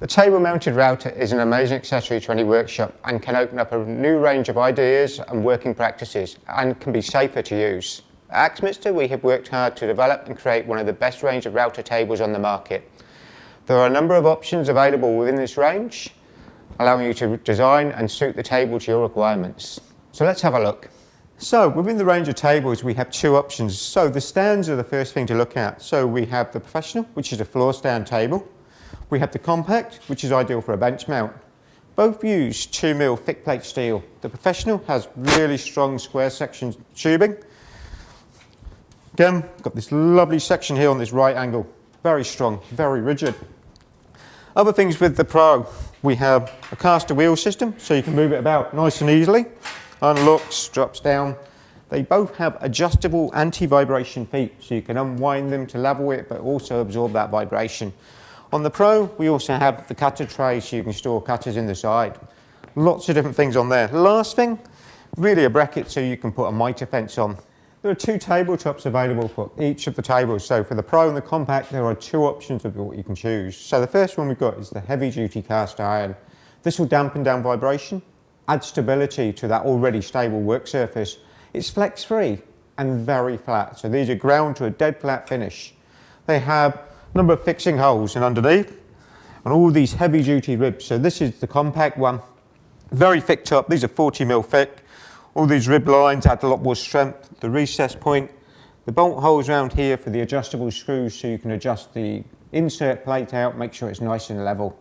The table-mounted router is an amazing accessory to any workshop and can open up a new range of ideas and working practices and can be safer to use. At Axminster, we have worked hard to develop and create one of the best range of router tables on the market. There are a number of options available within this range, allowing you to design and suit the table to your requirements. So let's have a look. So within the range of tables we have two options. So the stands are the first thing to look at. So we have the professional, which is a floor stand table. We have the compact, which is ideal for a bench mount. Both use 2mm thick plate steel. The professional has really strong square section tubing. Again, got this lovely section here on this right angle. Very strong, very rigid. Other things with the Pro, we have a caster wheel system, so you can move it about nice and easily. Unlocks, drops down. They both have adjustable anti-vibration feet, so you can unwind them to level it, but also absorb that vibration. On the Pro, we also have the cutter tray, so you can store cutters in the side. Lots of different things on there. Last thing, really a bracket so you can put a mitre fence on. There are two tabletops available for each of the tables. So for the Pro and the compact, there are two options of what you can choose. So the first one we've got is the heavy duty cast iron. This will dampen down vibration, add stability to that already stable work surface. It's flex free and very flat. So these are ground to a dead flat finish. They have number of fixing holes and underneath and all these heavy duty ribs. So this is the compact one, very thick top. These are 40mm thick. All these rib lines add a lot more strength. The recess point, the bolt holes around here for the adjustable screws so you can adjust the insert plate out, make sure it's nice and level.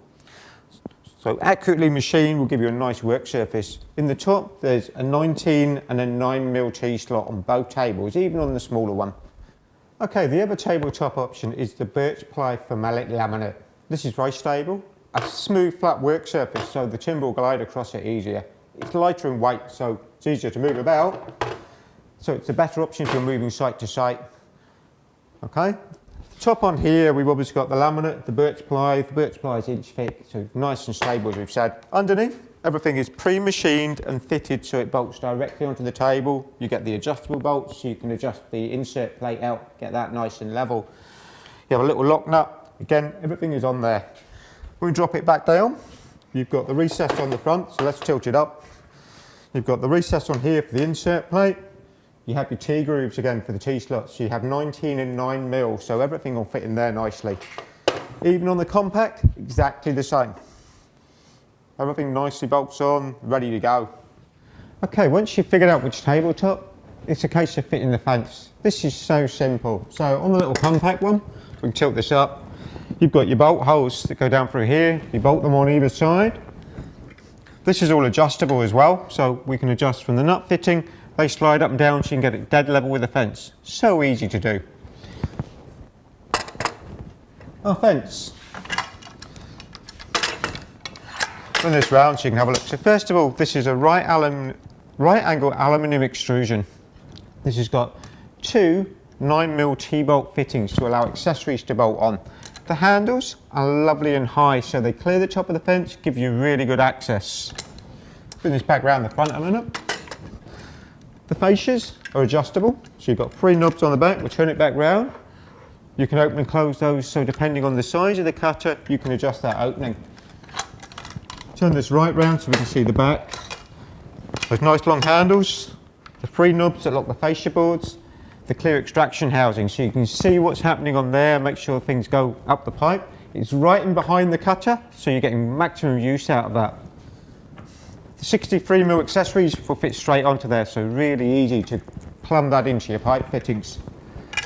So accurately machined will give you a nice work surface. In the top there's a 19 and a 9mm T-slot on both tables, even on the smaller one. Okay, the other tabletop option is the birch ply formalic laminate. This is very stable, a smooth flat work surface so the timber will glide across it easier. It's lighter in weight so it's easier to move about. So it's a better option if you're moving site to site. Okay, top on here we've obviously got the laminate, the birch ply is inch thick, so nice and stable as we've said. Underneath, everything is pre-machined and fitted so it bolts directly onto the table. You get the adjustable bolts so you can adjust the insert plate out, get that nice and level. You have a little lock nut, again everything is on there. When we drop it back down, you've got the recess on the front, so let's tilt it up. You've got the recess on here for the insert plate. You have your T-grooves again for the T-slots, so you have 19 and 9mm, so everything will fit in there nicely. Even on the compact, exactly the same. Everything nicely bolts on, ready to go. Okay, once you've figured out which tabletop, it's a case of fitting the fence. This is so simple. So on the little compact one, we can tilt this up. You've got your bolt holes that go down through here. You bolt them on either side. This is all adjustable as well, so we can adjust from the nut fitting. They slide up and down so you can get it dead level with the fence. So easy to do. Our fence. Turn this round so you can have a look. So first of all, this is a right angle aluminium extrusion. This has got two 9mm T-bolt fittings to allow accessories to bolt on. The handles are lovely and high, so they clear the top of the fence, give you really good access. Bring this back round the front a minute. The fascias are adjustable, so you've got 3 knobs on the back. We'll turn it back round. You can open and close those, so depending on the size of the cutter, you can adjust that opening. Turn this right round so we can see the back. Those nice long handles, the 3 knobs that lock the fascia boards, the clear extraction housing so you can see what's happening on there, make sure things go up the pipe. It's right in behind the cutter, so you're getting maximum use out of that. The 63mm accessories will fit straight onto there, so really easy to plumb that into your pipe fittings.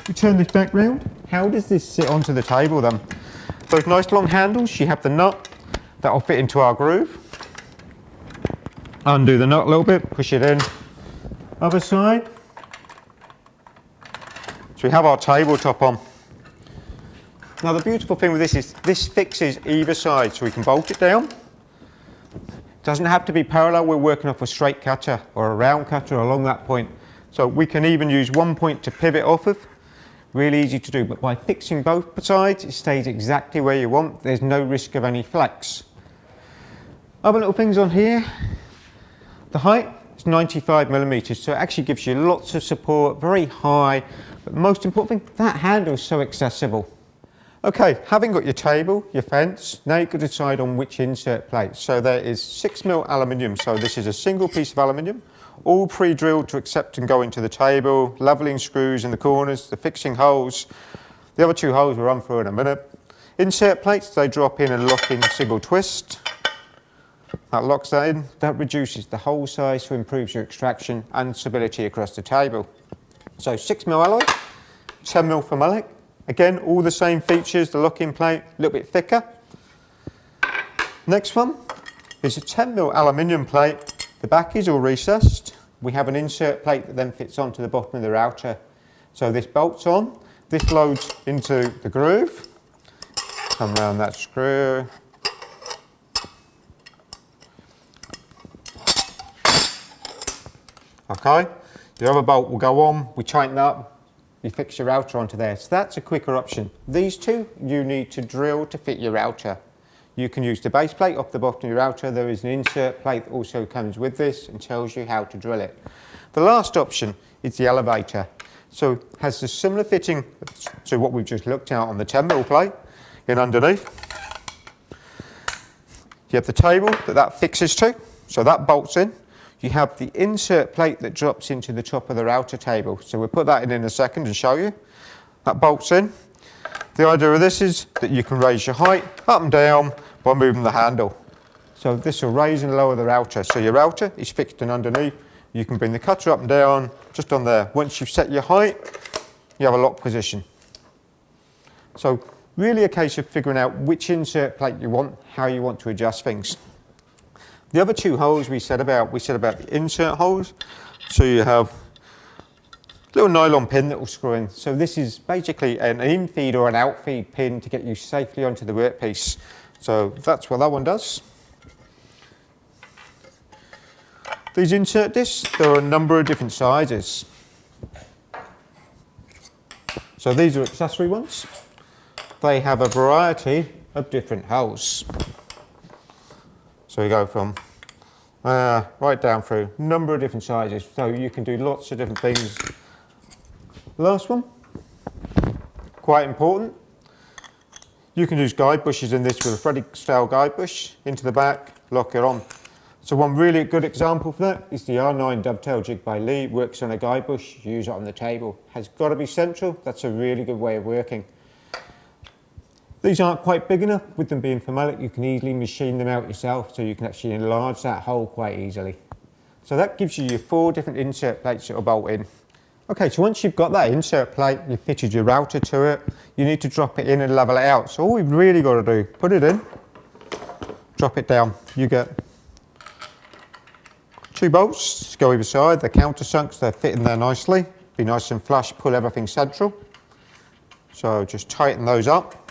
We turn this back round. How does this sit onto the table then? Those nice long handles, you have the nut that will fit into our groove. Undo the nut a little bit, push it in. Other side. So we have our tabletop on. Now the beautiful thing with this is this fixes either side, so we can bolt it down. It doesn't have to be parallel, we're working off a straight cutter or a round cutter along that point. So we can even use one point to pivot off of. Really easy to do, but by fixing both sides, it stays exactly where you want. There's no risk of any flex. Other little things on here. The height is 95mm, so it actually gives you lots of support, very high. But the most important thing, that handle is so accessible. Okay, having got your table, your fence, now you can decide on which insert plate. So there is 6mm aluminium, so this is a single piece of aluminium, all pre-drilled to accept and go into the table, levelling screws in the corners, the fixing holes. The other 2 holes we'll run through in a minute. Insert plates, they drop in and lock in single twist. That locks that in, that reduces the hole size, so improves your extraction and stability across the table. So 6mm alloy, 10mm formalic. Again, all the same features, the lock-in plate, a little bit thicker. Next one is a 10mm aluminium plate. The back is all recessed. We have an insert plate that then fits onto the bottom of the router. So this bolts on, this loads into the groove. Come around that screw. Okay, the other bolt will go on, we tighten up, you fix your router onto there. So that's a quicker option. These 2 you need to drill to fit your router. You can use the base plate off the bottom of your router. There is an insert plate that also comes with this and tells you how to drill it. The last option is the elevator. So it has a similar fitting to what we've just looked at on the 10mm plate in underneath. You have the table that fixes to, so that bolts in. You have the insert plate that drops into the top of the router table. So we'll put that in a second and show you. That bolts in. The idea of this is that you can raise your height up and down by moving the handle. So this will raise and lower the router. So your router is fixed in underneath. You can bring the cutter up and down just on there. Once you've set your height, you have a lock position. So really a case of figuring out which insert plate you want, how you want to adjust things. The other 2 holes we said about the insert holes. So you have a little nylon pin that will screw in. So this is basically an in-feed or an out-feed pin to get you safely onto the workpiece. So that's what that one does. These insert discs, there are a number of different sizes. So these are accessory ones. They have a variety of different holes. So we go from right down through a number of different sizes. So you can do lots of different things. Last one, quite important. You can use guide bushes in this with a threaded style guide bush into the back, lock it on. So one really good example for that is the R9 dovetail jig by Lee. Works on a guide bush, use it on the table. Has got to be central, that's a really good way of working. These aren't quite big enough. With them being formalic, you can easily machine them out yourself, so you can actually enlarge that hole quite easily. So that gives you your 4 different insert plates that will bolt in. Okay, so once you've got that insert plate, you've fitted your router to it, you need to drop it in and level it out. So all we've really got to do, put it in, drop it down. You get 2 bolts, go either side, they're countersunks, they're fitting there nicely. Be nice and flush, pull everything central. So just tighten those up.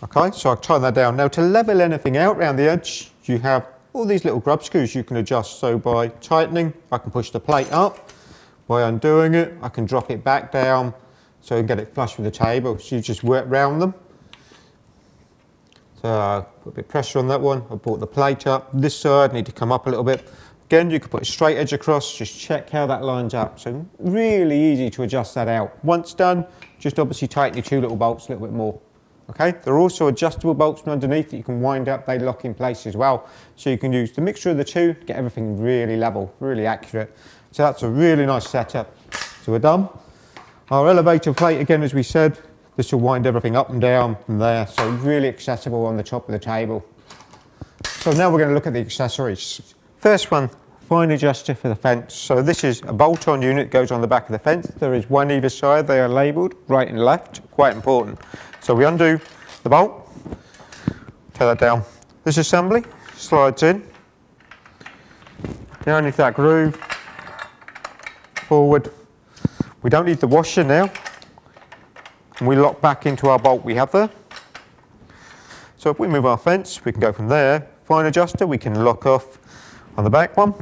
Okay, so I've tightened that down. Now to level anything out around the edge, you have all these little grub screws you can adjust. So by tightening, I can push the plate up. By undoing it, I can drop it back down so I can get it flush with the table. So you just work round them. So I put a bit of pressure on that one. I brought the plate up. This side, need to come up a little bit. Again, you can put a straight edge across, just check how that lines up. So really easy to adjust that out. Once done, just obviously tighten your 2 little bolts a little bit more. Okay, there are also adjustable bolts from underneath that you can wind up, they lock in place as well. So you can use the mixture of the 2 to get everything really level, really accurate. So that's a really nice setup. So we're done. Our elevator plate, again, as we said, this will wind everything up and down from there. So really accessible on the top of the table. So now we're going to look at the accessories. First one, fine adjuster for the fence. So this is a bolt-on unit that goes on the back of the fence. There is one either side, they are labelled right and left, quite important. So we undo the bolt, tear that down. This assembly slides in, down into that groove, forward. We don't need the washer now, and we lock back into our bolt we have there. So if we move our fence, we can go from there. Fine adjuster, we can lock off on the back one,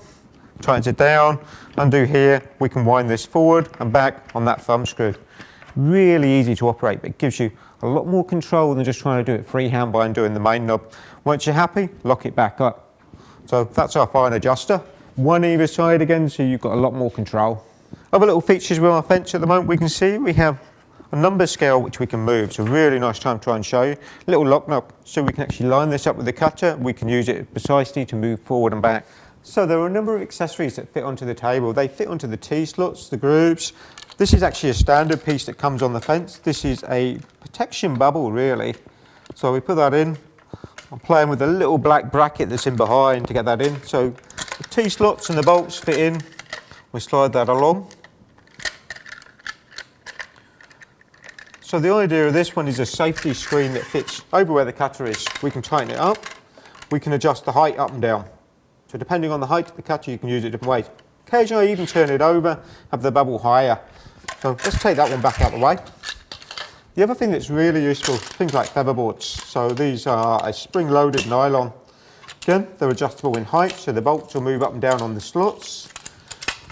tightens it down, undo here, we can wind this forward and back on that thumb screw. Really easy to operate, but it gives you a lot more control than just trying to do it freehand by undoing the main knob. Once you're happy, lock it back up. So that's our fine adjuster. one either side again, so you've got a lot more control. Other little features with our fence at the moment, we can see we have a number scale which we can move. It's a really nice time to try and show you. Little lock knob, so we can actually line this up with the cutter. We can use it precisely to move forward and back. So there are a number of accessories that fit onto the table. They fit onto the T-slots, the grooves. This is actually a standard piece that comes on the fence. This is a protection bubble, really. So we put that in. I'm playing with a little black bracket that's in behind to get that in. So the T-slots and the bolts fit in. We slide that along. So the idea of this one is a safety screen that fits over where the cutter is. We can tighten it up. We can adjust the height up and down. So depending on the height of the cutter, you can use it different ways. Occasionally I even turn it over, have the bubble higher. So let's take that one back out of the way. The other thing that's really useful, things like feather boards. So these are a spring-loaded nylon. Again, they're adjustable in height, so the bolts will move up and down on the slots.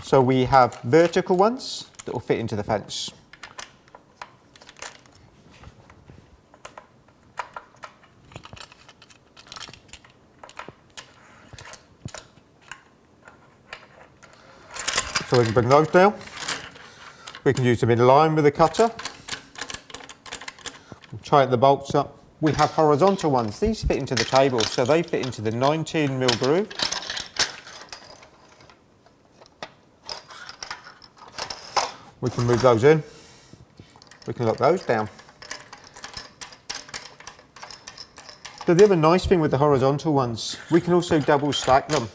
So we have vertical ones that will fit into the fence. So we can bring those down. We can use them in line with the cutter. Tighten the bolts up. We have horizontal ones. These fit into the table, so they fit into the 19mm groove. We can move those in. We can lock those down. So the other nice thing with the horizontal ones, we can also double stack them.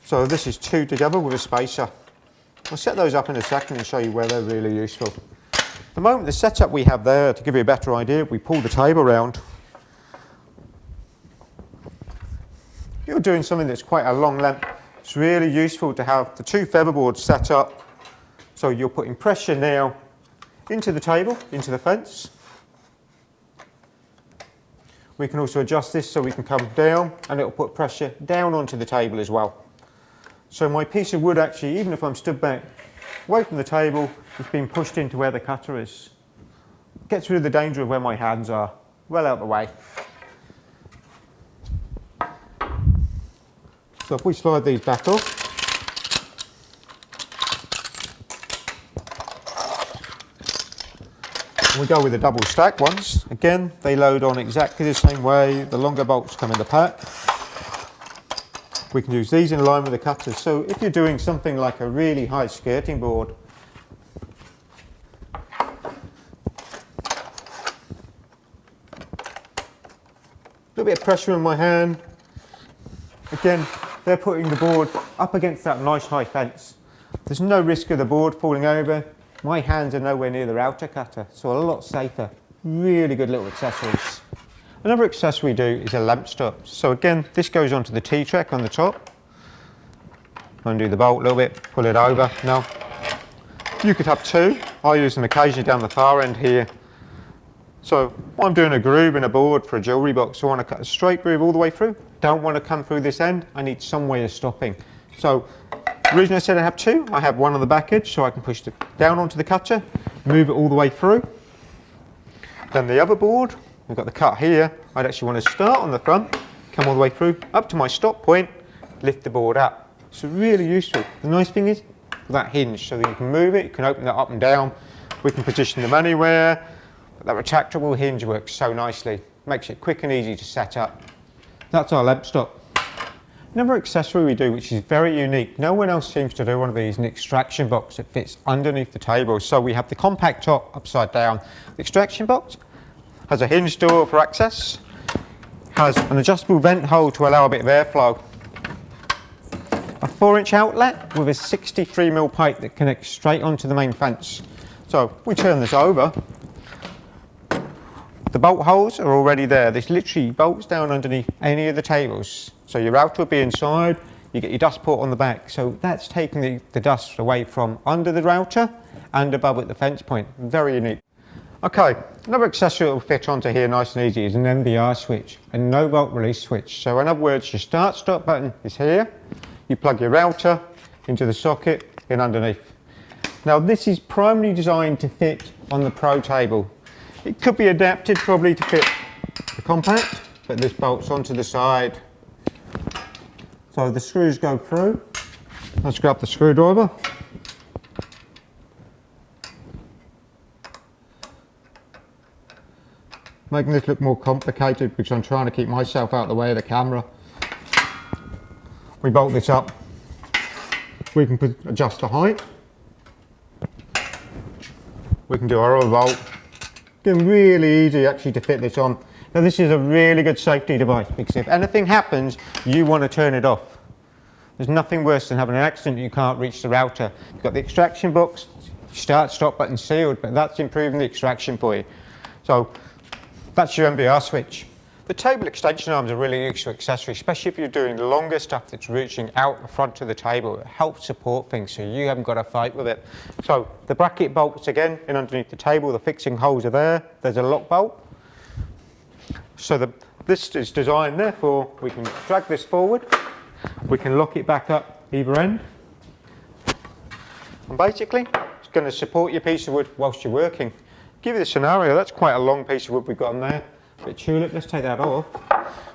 So this is two together with a spacer. I'll set those up in a second and show you where they're really useful. At the moment, the setup we have there, to give you a better idea, we pull the table around. You're doing something that's quite a long length. It's really useful to have the two feather boards set up. So you're putting pressure now into the table, into the fence. We can also adjust this so we can come down and it'll put pressure down onto the table as well. So my piece of wood actually, even if I'm stood back away from the table, it's being pushed into where the cutter is. Gets rid of the danger of where my hands are, well out of the way. So if we slide these back off, and we go with the double stack ones, again they load on exactly the same way, the longer bolts come in the pack. We can use these in line with the cutters. So if you're doing something like a really high skirting board, a little bit of pressure in my hand, again they're putting the board up against that nice high fence. There's no risk of the board falling over. My hands are nowhere near the router cutter, so a lot safer. Really good little accessories. Another accessory we do is a lamp stop. So again, this goes onto the T-track on the top. Undo the bolt a little bit, pull it over. Now, you could have two. I use them occasionally down the far end here. So I'm doing a groove in a board for a jewellery box. So I want to cut a straight groove all the way through. Don't want to come through this end. I need some way of stopping. So the reason I said I have two, I have one on the back edge so I can push it down onto the cutter, move it all the way through. Then the other board, we've got the cut here. I'd actually want to start on the front, come all the way through, up to my stop point, lift the board up. So really useful. The nice thing is that hinge, so that you can move it, you can open that up and down. We can position them anywhere. But that retractable hinge works so nicely. Makes it quick and easy to set up. That's our lamp stop. Another accessory we do, which is very unique, no one else seems to do one of these, an extraction box that fits underneath the table. So we have the compact top upside down. The extraction box has a hinge door for access, has an adjustable vent hole to allow a bit of airflow, a 4-inch outlet with a 63mm pipe that connects straight onto the main fence. So if we turn this over, the bolt holes are already there. This literally bolts down underneath any of the tables. So your router will be inside, you get your dust port on the back. So that's taking the dust away from under the router and above at the fence point. Very unique. Okay, another accessory that will fit onto here nice and easy is an NVR switch, a no volt release switch. So in other words, your start stop button is here. You plug your router into the socket in underneath. Now this is primarily designed to fit on the Pro table. It could be adapted probably to fit the compact, but this bolts onto the side. So the screws go through, Let's grab the screwdriver. Making this look more complicated because I'm trying to keep myself out of the way of the camera. We bolt this up. We can adjust the height. We can do our other bolt. It's really easy actually to fit this on. Now this is a really good safety device because if anything happens, you want to turn it off. There's nothing worse than having an accident and you can't reach the router. You've got the extraction box, start stop button sealed, but that's improving the extraction for you. So that's your MBR switch. The table extension arms are really useful accessory, especially if you're doing longer stuff that's reaching out the front of the table. It helps support things so you haven't got to fight with it. So the bracket bolts again in underneath the table, the fixing holes are there. There's a lock bolt. So this is designed, therefore we can drag this forward, we can lock it back up either end. And basically it's going to support your piece of wood whilst you're working. Give you the scenario, that's quite a long piece of wood we've got on there. Bit tulip, let's take that off.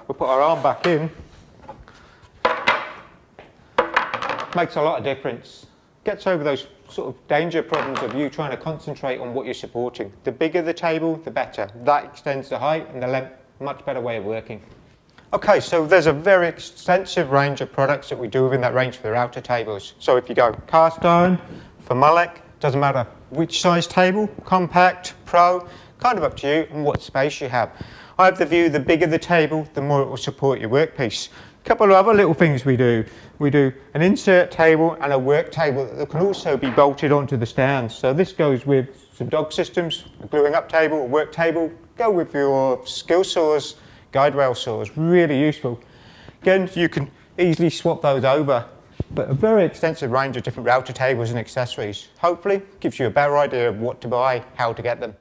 We'll put our arm back in. Makes a lot of difference. Gets over those sort of danger problems of you trying to concentrate on what you're supporting. The bigger the table, the better. That extends the height and the length, much better way of working. Okay, so there's a very extensive range of products that we do within that range for the router tables. So if you go cast iron, for Malek, doesn't matter which size table, compact, pro, kind of up to you and what space you have. I have the view the bigger the table, the more it will support your workpiece. A couple of other little things we do. We do an insert table and a work table that can also be bolted onto the stands. So this goes with some dog systems, a gluing up table, a work table. Go with your skill saws, guide rail saws, really useful. Again, you can easily swap those over, but a very extensive range of different router tables and accessories. Hopefully gives you a better idea of what to buy, how to get them.